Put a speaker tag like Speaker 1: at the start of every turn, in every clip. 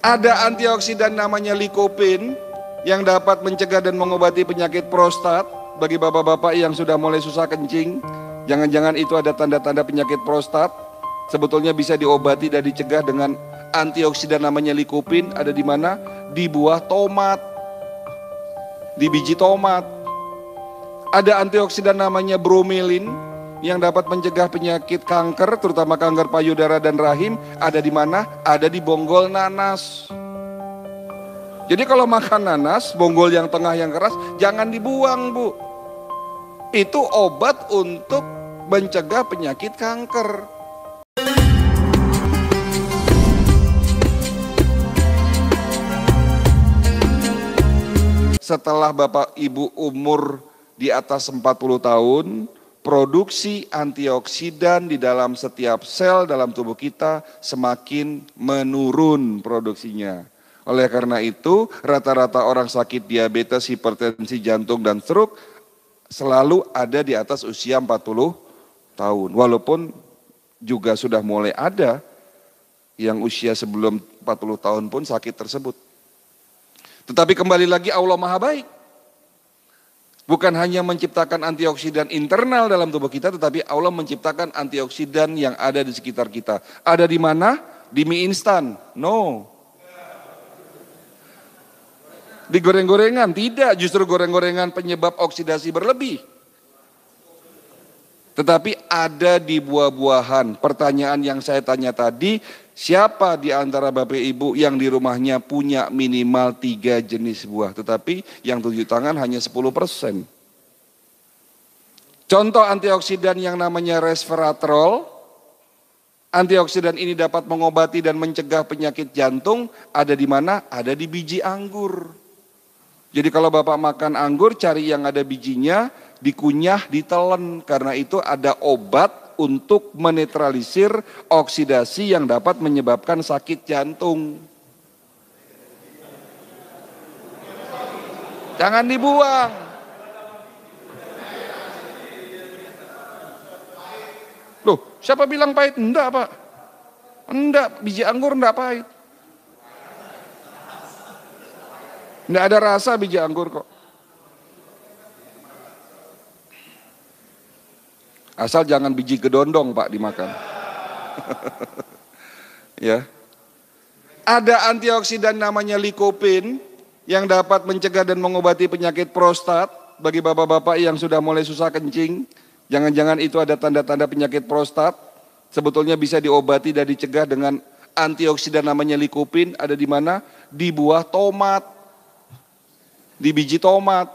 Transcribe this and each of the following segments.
Speaker 1: Ada antioksidan namanya lycopene yang dapat mencegah dan mengobati penyakit prostat bagi bapak-bapak yang sudah mulai susah kencing. Jangan-jangan itu ada tanda-tanda penyakit prostat. Sebetulnya bisa diobati dan dicegah dengan antioksidan namanya lycopene. Ada di mana? Di buah tomat, di biji tomat. Ada antioksidan namanya bromelin yang dapat mencegah penyakit kanker, terutama kanker payudara dan rahim. Ada di mana? Ada di bonggol nanas. Jadi kalau makan nanas, bonggol yang tengah yang keras, jangan dibuang, Bu. Itu obat untuk mencegah penyakit kanker. Setelah Bapak Ibu umur di atas 40 tahun, produksi antioksidan di dalam setiap sel dalam tubuh kita semakin menurun produksinya. Oleh karena itu, rata-rata orang sakit diabetes, hipertensi, jantung, dan stroke selalu ada di atas usia 40 tahun. Walaupun juga sudah mulai ada yang usia sebelum 40 tahun pun sakit tersebut. Tetapi kembali lagi Allah Maha Baik. Bukan hanya menciptakan antioksidan internal dalam tubuh kita, tetapi Allah menciptakan antioksidan yang ada di sekitar kita. Ada di mana? Di mie instan? No. Di goreng-gorengan? Tidak, justru goreng-gorengan penyebab oksidasi berlebih. Tetapi ada di buah-buahan. Pertanyaan yang saya tanya tadi, siapa di antara Bapak Ibu yang di rumahnya punya minimal 3 jenis buah, tetapi yang tunjuk tangan hanya 10%. Contoh antioksidan yang namanya resveratrol. Antioksidan ini dapat mengobati dan mencegah penyakit jantung. Ada di mana? Ada di biji anggur. Jadi kalau Bapak makan anggur, cari yang ada bijinya, dikunyah, ditelan. Karena itu ada obat untuk menetralisir oksidasi yang dapat menyebabkan sakit jantung. Jangan dibuang. Loh, siapa bilang pahit? Enggak, Pak. Enggak, biji anggur enggak pahit. Enggak ada rasa biji anggur kok. Asal jangan biji gedondong, Pak, dimakan. Ya. Ada antioksidan namanya lycopene yang dapat mencegah dan mengobati penyakit prostat bagi bapak-bapak yang sudah mulai susah kencing. Jangan-jangan itu ada tanda-tanda penyakit prostat. Sebetulnya bisa diobati dan dicegah dengan antioksidan namanya lycopene. Ada di mana? Di buah tomat, di biji tomat.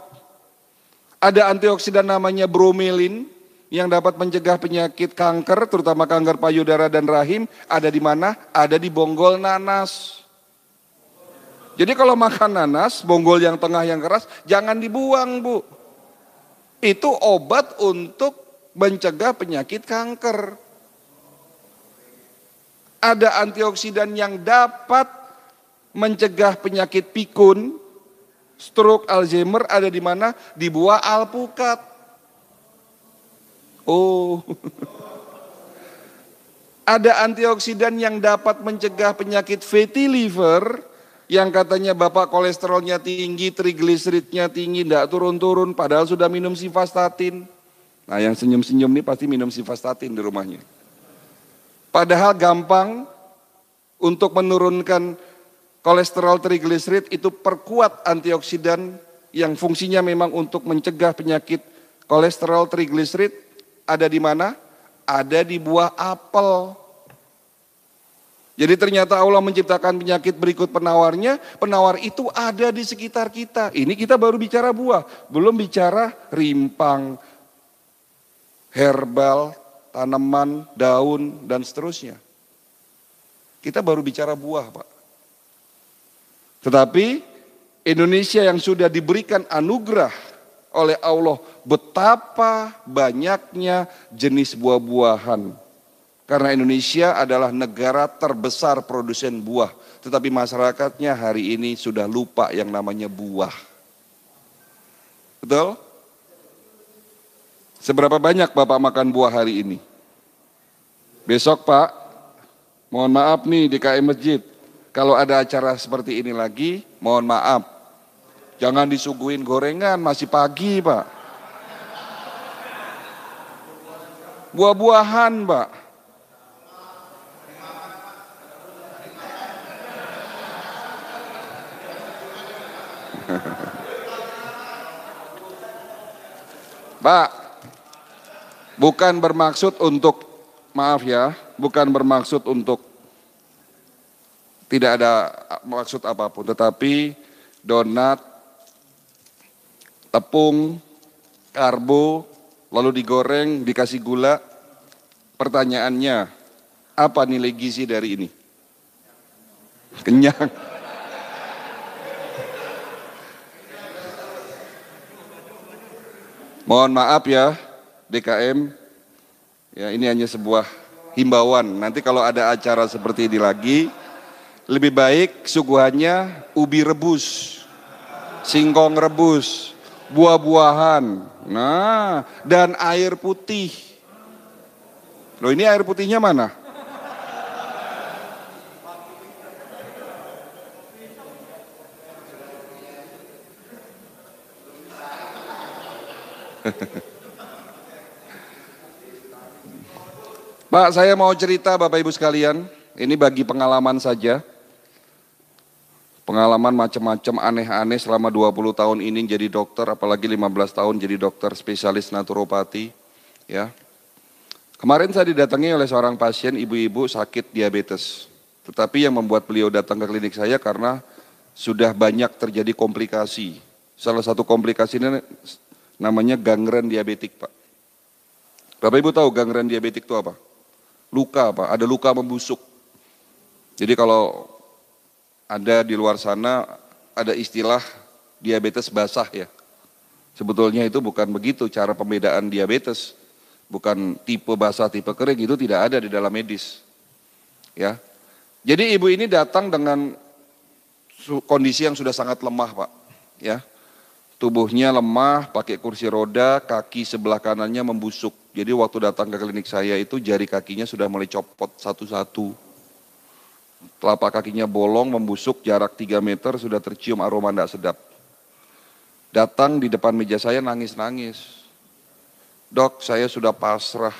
Speaker 1: Ada antioksidan namanya bromelin yang dapat mencegah penyakit kanker, terutama kanker payudara dan rahim. Ada di mana? Ada di bonggol nanas. Jadi kalau makan nanas, bonggol yang tengah yang keras, jangan dibuang, Bu. Itu obat untuk mencegah penyakit kanker. Ada antioksidan yang dapat mencegah penyakit pikun, stroke, Alzheimer. Ada di mana? Di buah alpukat. Oh, ada antioksidan yang dapat mencegah penyakit fatty liver, yang katanya Bapak kolesterolnya tinggi, trigliseridnya tinggi, enggak turun-turun, padahal sudah minum simvastatin. Nah, yang senyum-senyum ini pasti minum simvastatin di rumahnya. Padahal gampang untuk menurunkan kolesterol, trigliserid, itu perkuat antioksidan yang fungsinya memang untuk mencegah penyakit kolesterol, trigliserid. Ada di mana? Ada di buah apel. Jadi ternyata Allah menciptakan penyakit berikut penawarnya. Penawar itu ada di sekitar kita. Ini kita baru bicara buah, belum bicara rimpang, herbal, tanaman, daun, dan seterusnya. Kita baru bicara buah, Pak. Tetapi Indonesia yang sudah diberikan anugerah oleh Allah, betapa banyaknya jenis buah-buahan. Karena Indonesia adalah negara terbesar produsen buah, tetapi masyarakatnya hari ini sudah lupa yang namanya buah. Betul? Seberapa banyak Bapak makan buah hari ini? Besok, Pak, mohon maaf nih di KM Masjid, kalau ada acara seperti ini lagi, mohon maaf, jangan disuguhin gorengan, masih pagi Pak. Buah-buahan Pak. Pak, bukan bermaksud untuk, maaf ya, bukan bermaksud untuk tidak ada maksud apapun, tetapi donat, tepung, karbo, lalu digoreng, dikasih gula, pertanyaannya, apa nilai gizi dari ini? Kenyang. Mohon maaf ya, DKM, ya ini hanya sebuah himbauan. Nanti kalau ada acara seperti ini lagi, lebih baik suguhannya ubi rebus, singkong rebus, buah-buahan, nah, dan air putih. Loh ini air putihnya mana? Pak, saya mau cerita Bapak Ibu sekalian, ini bagi pengalaman saja. Pengalaman macam-macam aneh-aneh selama 20 tahun ini jadi dokter, apalagi 15 tahun jadi dokter spesialis naturopati. Ya. Kemarin saya didatangi oleh seorang pasien ibu-ibu sakit diabetes. Tetapi yang membuat beliau datang ke klinik saya karena sudah banyak terjadi komplikasi. Salah satu komplikasi ini namanya gangren diabetik Pak. Bapak Ibu tahu gangren diabetik itu apa? Luka Pak, ada luka membusuk. Jadi kalau ada di luar sana ada istilah diabetes basah ya. Sebetulnya itu bukan begitu cara pembedaan diabetes. Bukan tipe basah, tipe kering, itu tidak ada di dalam medis. Ya. Jadi ibu ini datang dengan kondisi yang sudah sangat lemah Pak. Ya. Tubuhnya lemah, pakai kursi roda, kaki sebelah kanannya membusuk. Jadi waktu datang ke klinik saya itu jari kakinya sudah mulai copot satu-satu. Telapak kakinya bolong, membusuk, jarak 3 meter sudah tercium aroma tidak sedap. Datang di depan meja saya nangis-nangis. Dok, saya sudah pasrah.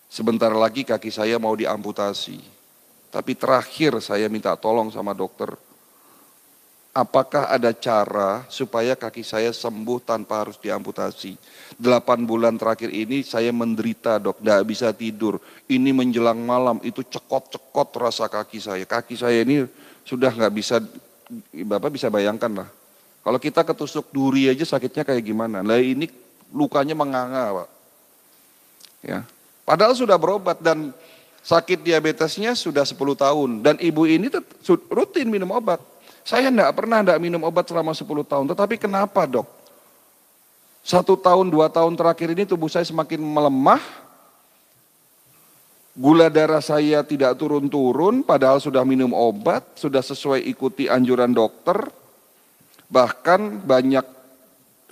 Speaker 1: Sebentar lagi kaki saya mau diamputasi. Tapi terakhir saya minta tolong sama dokter. Apakah ada cara supaya kaki saya sembuh tanpa harus diamputasi? 8 bulan terakhir ini saya menderita dok, tidak bisa tidur. Ini menjelang malam, itu cekot-cekot rasa kaki saya. Kaki saya ini sudah nggak bisa, Bapak bisa bayangkan lah. Kalau kita ketusuk duri aja sakitnya kayak gimana. Nah ini lukanya menganga Pak. Ya. Padahal sudah berobat dan sakit diabetesnya sudah 10 tahun. Dan ibu ini rutin minum obat. Saya tidak minum obat selama 10 tahun, tetapi kenapa dok? 1 tahun, 2 tahun terakhir ini tubuh saya semakin melemah, gula darah saya tidak turun-turun, padahal sudah minum obat, sudah sesuai ikuti anjuran dokter, bahkan banyak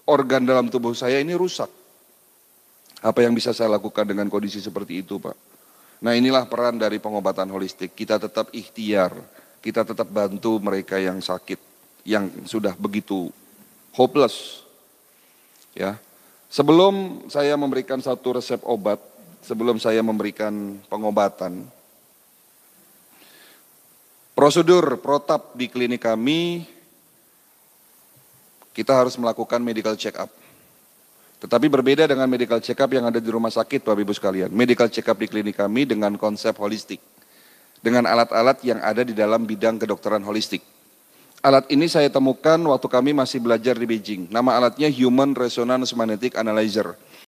Speaker 1: organ dalam tubuh saya ini rusak. Apa yang bisa saya lakukan dengan kondisi seperti itu Pak? Nah inilah peran dari pengobatan holistik, kita tetap ikhtiar. Kita tetap bantu mereka yang sakit, yang sudah begitu hopeless. Ya. Sebelum saya memberikan satu resep obat, sebelum saya memberikan pengobatan, prosedur protap di klinik kami, kita harus melakukan medical check up. Tetapi berbeda dengan medical check up yang ada di rumah sakit Bapak Ibu sekalian. Medical check up di klinik kami dengan konsep holistik. Dengan alat-alat yang ada di dalam bidang kedokteran holistik. Alat ini saya temukan waktu kami masih belajar di Beijing. Nama alatnya Human Resonance Magnetic Analyzer.